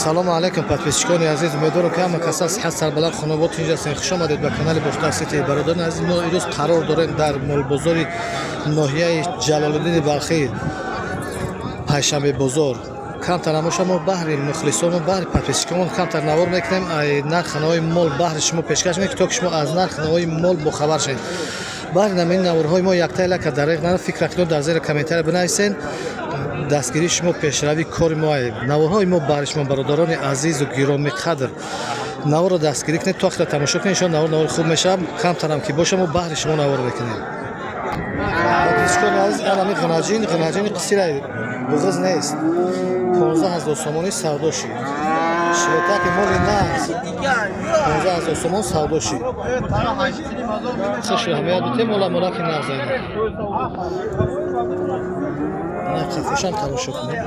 салому алайкум подписчикони азиз, умедворам ки ҳама каса сиҳат сарбаланд хонобод инҷа ҳастед. хуш омадед ба канали Бухтар Сити. Бародарони азиз, мо имрӯз қарор дорем дар молбозори ноҳияи Ҷалолиддини Балхӣ, Пайшанбе бозор камтар намоша мо баҳри мухлисону баҳри подписчикон камтар навор мекунем. Нархнаҳои мол баҳри шумо пешкаш мекунем, то ки шумо аз нархнаҳои мол бохабар шавед. баҳри намои наворҳои мо яктайлака дариқ нана фикр кунед, дар зери комментария бинависен. дастгирии шумо пешравии кори мо аст. наворҳои мо баҳри шумо бародарони азизу гироми қадр, наворро дастгирӣ кунед, то вақте тамошо кунед, иншоалло навор хуб мешавад. камтарам ки боша мо баҳри шумо навор мекунем. подписчикони азиз, анами ғинаҷини қисирай буғиз нест. 15000 сомони савдоши. шиветаки моли нағз 15000 сомон савдоши. Хушо ҳамаят бите мола ки нағз айна. На қафошам тамошо кунед.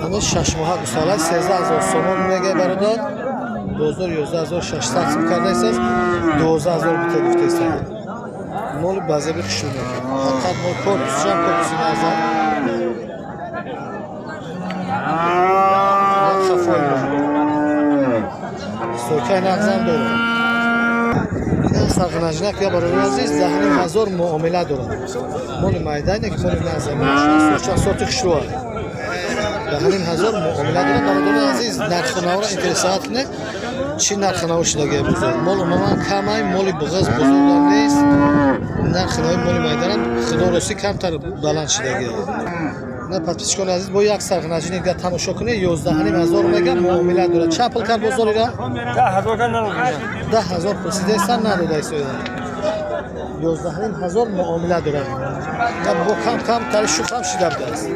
ҳамин 6 моҳа гусала 13000 сомон мега бародар. бозор 11600 сом кардааст. 12000 бите гуфтааст. моли базеби хушуд. фақат мо корпусшам корпуси назар. хафой. сокай нағзам дорад. сарғинаҷнак я бародар азиз 10000 муомила дорад. моли майдане ки моли назар. соти хушуа. 10000 муомила дорад. бародар азиз, нархнавора интересат не. чӣ нархнаво шудагия бузург? мол умуман камай, моли буғиз бузургам нест. нархнави моли майданам худороси камтар баланд шудагия. на подписчикони азиз, бо як сарғинаҷини дига тамошо кунед. 11500 мега муомила дорад. чанд пул кард бозорига? 10000 пурсидааст, надодааст. 11500 муомила дорад. бо кам тари шухам шуда будааст.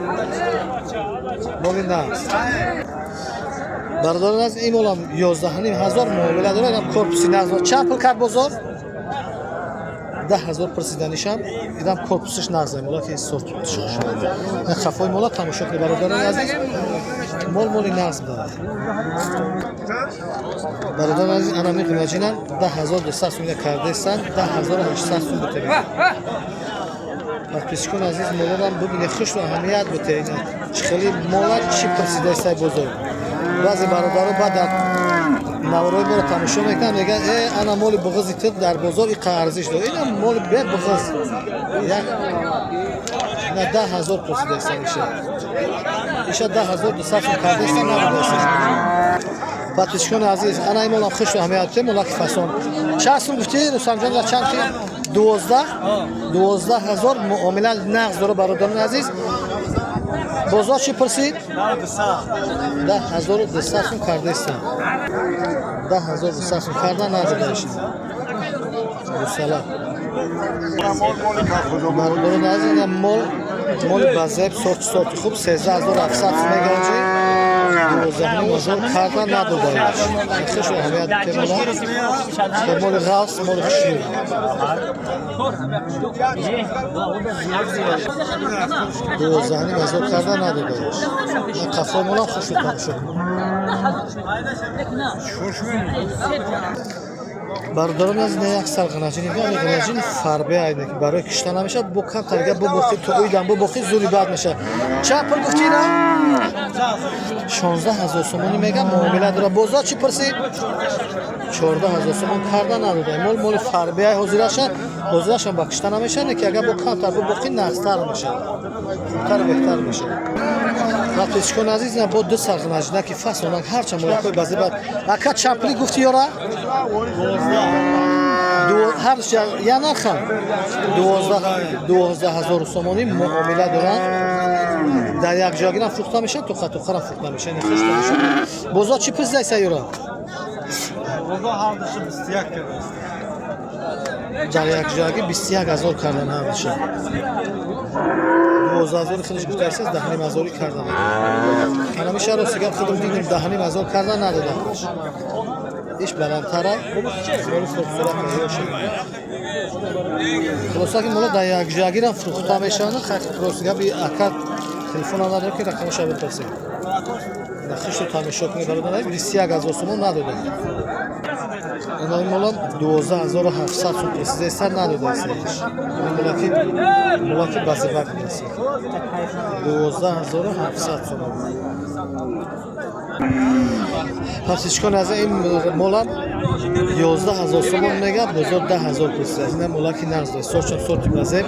моли наст. бародарон аз ин молам 11500 муомила дорад. корпуси нағз. чанд пул кард бозор? 10000 пурсиданишам. идам корпусиш нағз мола ки сорт шуд. хафои мола тамошо кунед бародарон азиз. моли нағз дорад. бародарон азиз, анами ғинаҷинам 10200 сом кардааст. 10800 сом бутем. подписчикони азиз, молам бубинед хуш ва аҳамият бутем. чихели мола чӣ пурсидааст бозор. баъзе бародаро баъд дар наворҳои моро тамошо мекунанд, мегӯянд ана моли буғизи ту дар бозор иқа арзиш дорад. ина моли бе буғиз. на 10000 пурсидааст. иша 10200 сом кардааст, надодааст. подписчикони азиз, ана ин молам хуш ва аҳамият бутем. мола ки фасон. чанд сум гуфтӣ Рустамҷон? чанд ки 12000 муомила нағз дорад бародарони азиз. бозор чӣ пурсид? 10200 сом кардааст. 10200 сом карда надодааст. гусала. бародарони азиз, моли базеб сорти хуб 13700 сом мегаҷи. 12000 карда надодааст. хуш аҳамият бутем мола. моли ғафс, моли хушуд. 12000 карда надодааст. қафои мола хушуд тамошо кунед. бародарон аз не як сарғинаҷини ғинаҷини фарбе айне ки барои кишта намешавад. бо камтарга бо бохи тоидан бо бохи зури бад мешавад. чанд пул гуфтина? 16000 сомони мега муомила дорад. бозор чӣ пурсид? 14000 сомон карда надодааст. моли фарбе ай ҳозирашан ба кишта намешавад, ки агар бо камтар бо бохи нағзтар мешавад. хубтар беҳтар мешавад. подписчикони азиз, бо ду сарғинаҷинаки фасонак ҳарчанд молакои баъзе бад. ака чанд пули гуфти ёра? я нархам 12000 сомони муомила дорад. дар як ҷойгирам фурӯхта мешавад, тухарам фурӯхта мешавад. бозор чӣ пурсидааст ёра? дар як ҷойги 21000 кардан ҳардишад. 12000 худш гуфтааст, 10500 кардан. анами шаросига худум дидим 10500 кардан надодааст. иш баландтара. моли фурӯхтара мешавад. хулоса ки мола дар як ҷойгирам фурӯхта мешавад. хулосига би ака телефонам надорад ки рақамашро бипурсед. خشت تامشو کنی برادر 21000 سوم نداده. این مولم 12700 سوم پرسیده است نداده است. ملاکی بازی بکنه است. 12700 سوم. پس اشکال از این مولم 11000 سوم میگه بزرگ 10000 پرسیده است. این ملاکی نقد است. سرچم سرتی بازی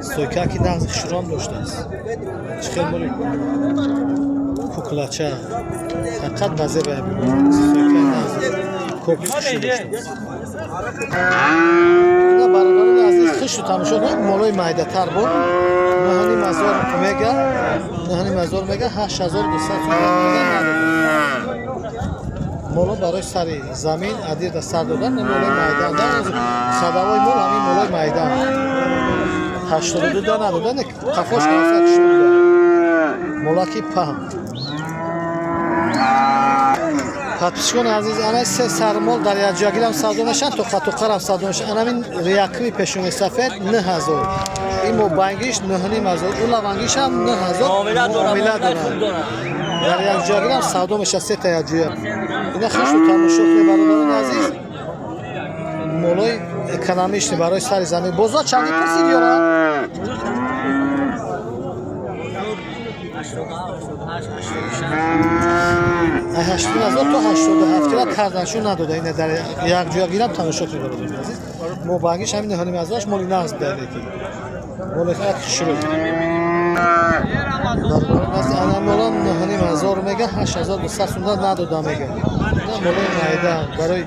سویکا کی نقد شروع داشته است. چخیل مولی کوکلاچه فقط بازی ببینید. سویکا نقد کوکلاچه داشته است. اینا برادران عزیز خوش و تماشا کنید. مولای مایده تر بود. نهانی مزار میگه. نهانی مزار میگه 8200 میگه. مولا برای سری زمین ادیر در سر دادن مولای مایدان دادن خداوای مول همین مولای مایدان 82 دانه دادن قفاش گرفته شده مولاکی پهم پاتشکون عزیز انا سه سرمال در یک جاگیر هم سودا نشن تو خط و قرم سودا نشن انا این ریاکوی پیشونی سفید 9000 این موبایلش 9500 اون لوانگیش هم 9000 معامله داره در یک جاگیر هم سودا میشه سه تا یک جویه اینا خوش و تماشا کنید برادران عزیز مولای اکونومیش برای سر زمین بازار چندی پرسید یارا 80,000 تا 87 را کردنشون نداده اینه در یک جا گیرم تماشا کنید برادران عزیز موبایلش همین نهانی مزاش مولی نقص داره کی مولی خاک شروع از انا مولا نهانی مزار میگه 8200 سوم نداده میگه مولی مایدان برای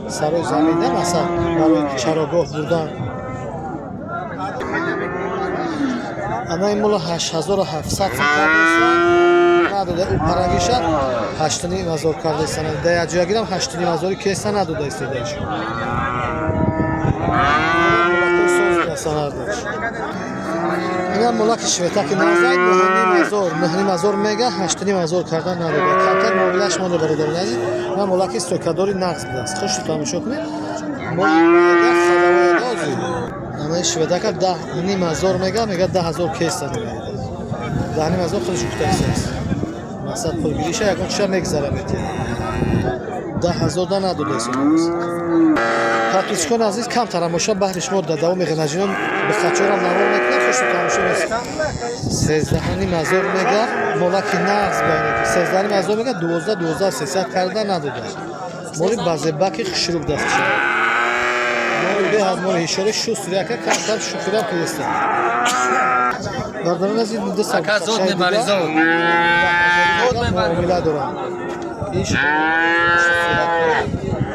سرای زمین نه مثلا برای چراگاه بودن انا این مولا 8700 سوم کرده نداده او پرنگیش 8500 کرده است در جا گیرم 8500 کیسه نداده است داشت اینا مولا که شویتا که نازاید نهانی مزار میگه 8500 کردن نداده کمتر معاملهش مونده برادران عزیز من مولا که سوکاداری نقص بوده است خوش تماشا کنید مولا میگه خداوای دازی اما شویتا که 10,000 میگه 10000 کیسه میگه 10,000 خودش کوتاه است مثلا پولگیریش یکون چه میگذره میتی 10,000 دانه نداده است پاتیسکون عزیز کم ترماشا بهرش مود داده و میگه نجینم به خچورم نوار میکنه خوش تماشا نیست 13,000 میگه مولا کی نقص بینه 13,000 میگه 12300 کرده نداده مولی بازی باکی خشروب دست شد مولی به مولی هیشوری شو سریعه که کم شکرم پیسته برادران عزیز دو سال زود نبریزه معامله دارم ایش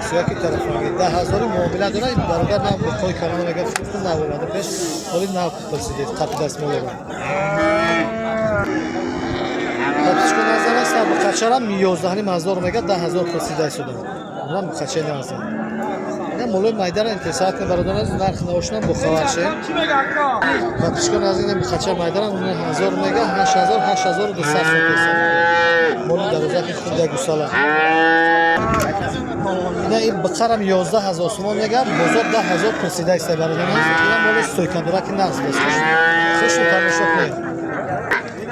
سیاکی طرفانی 10,000 معامله داره برادر نام به کوی کانال میگه فوتبال نبوده پیش ولی نه پرسیده تاپ دست میگه پاتشکون از انا سر بخچرم 11000 میگه 10,000 پرسیده است من بخچه نازم نه مولای مایدان انتصارات برادران از نرخ نوشتن بخوار شه پاتشکون از این بخچر مایدان 9000 میگه 8200 پیسه مول در روزا که خود گوساله نه این بخرم 11000 سوم میگه بزرگ 10000 پرسیده است برادران این مول سویکاندورا که نقص است خوش تماشا کنید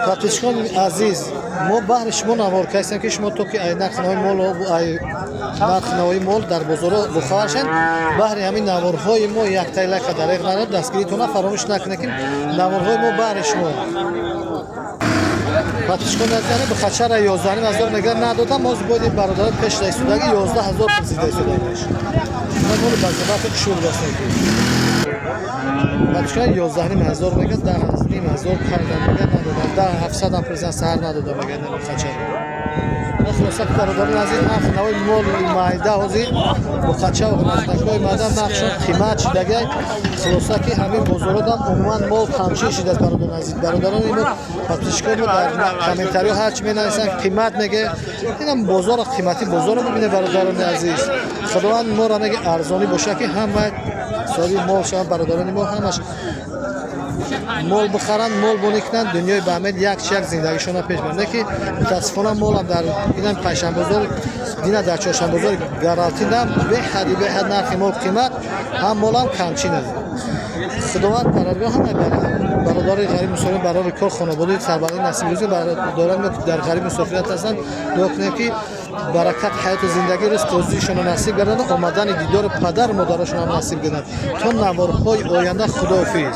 پاتشکون عزیز ما بهرش ما نوار کردیم که شما تو که نرخ نوی مول و نرخ نوی مول در بازار بخارشن بهر همین نوارهای ما یک تایله که دریغ نداره دستگیریتون فراموش نکنید که نوارهای ما بهرش ما پاتشکون عزیز به خچر 11000 میگه ندادم ما زبادی برادر پیش رئیس سوداگی 11000 پرسیده سوداگیش من مول بازار که شور دست نگیر پاتشکون 11000 میگه 10000 کردن میگه ندادم 700 هم پرزن سهر ندادم میگه نمیخواد خچر خلاصه برادران عزیز نرخ نوی مول مایده هزی بخچه و نشنگاه مایده نقشون قیمت شدگه خلاصه که همین بزرگ هم عموما مول کمچی شده برادران عزیز برادران اینو پاتشکون در کامنتاری هرچی می نویسن قیمت میگه اینم بازار قیمتی بازار ببینه برادران عزیز خداوند ما را میگه ارزانی باشه که همه سالی مول شما برادران ما همش مول بخرن مول بونیکنن دنیای بامد یک زندگیشون پیش برنده که متاسفانه مول هم در اینم پشن بزرگ دینا در چاشن بزرگ گارانتی دم به حد نرخ مول قیمت هم مول هم کمچی نداره خداوند پرورگاه هم برادر غریب مسافر برای کار خانواده سربلند نسیم روزی برادران در غریب مسافرت هستن دو کنه که برکت حیات و زندگی رزق روزیشون نصیب گردند آمدن دیدار پدر مادرشون هم نصیب گردند تا نوارهای آینده. خداحافظ.